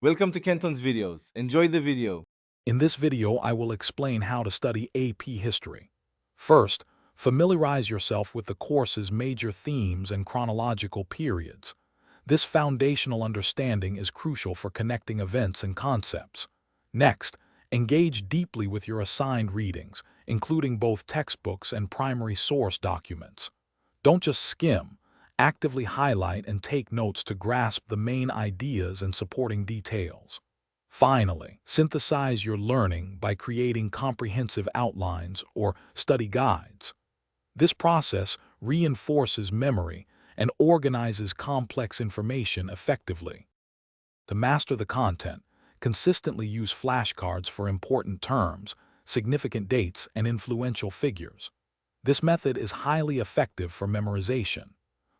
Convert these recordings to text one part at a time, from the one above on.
Welcome to Kenton's videos. Enjoy the video. In this video, I will explain how to study AP History. First, familiarize yourself with the course's major themes and chronological periods. This foundational understanding is crucial for connecting events and concepts. Next, engage deeply with your assigned readings, including both textbooks and primary source documents. Don't just skim. Actively highlight and take notes to grasp the main ideas and supporting details. Finally, synthesize your learning by creating comprehensive outlines or study guides. This process reinforces memory and organizes complex information effectively. To master the content, consistently use flashcards for important terms, significant dates, and influential figures. This method is highly effective for memorization.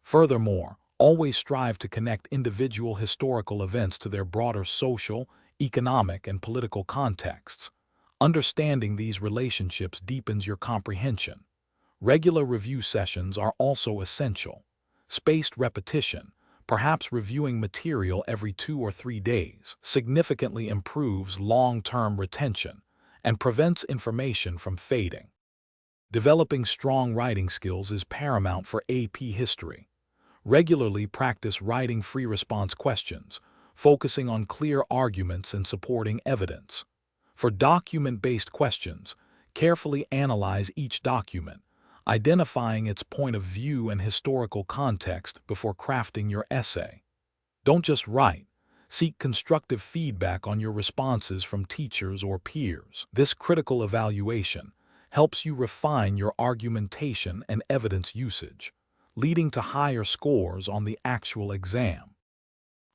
Furthermore, always strive to connect individual historical events to their broader social, economic, and political contexts. Understanding these relationships deepens your comprehension. Regular review sessions are also essential. Spaced repetition, perhaps reviewing material every 2 or 3 days, significantly improves long-term retention and prevents information from fading. Developing strong writing skills is paramount for AP History. Regularly practice writing free response questions, focusing on clear arguments and supporting evidence. For document-based questions, carefully analyze each document, identifying its point of view and historical context before crafting your essay. Don't just write. Seek constructive feedback on your responses from teachers or peers. This critical evaluation helps you refine your argumentation and evidence usage, leading to higher scores on the actual exam.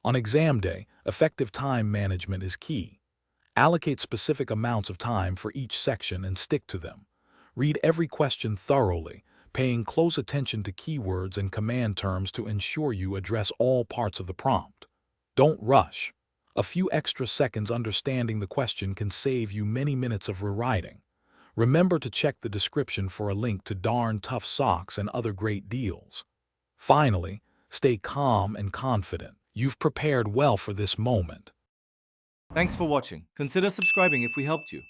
On exam day, effective time management is key. Allocate specific amounts of time for each section and stick to them. Read every question thoroughly, paying close attention to keywords and command terms to ensure you address all parts of the prompt. Don't rush. A few extra seconds understanding the question can save you many minutes of rewriting. Remember to check the description for a link to Darn Tough Socks and other great deals. Finally, stay calm and confident. You've prepared well for this moment. Thanks for watching. Consider subscribing if we helped you.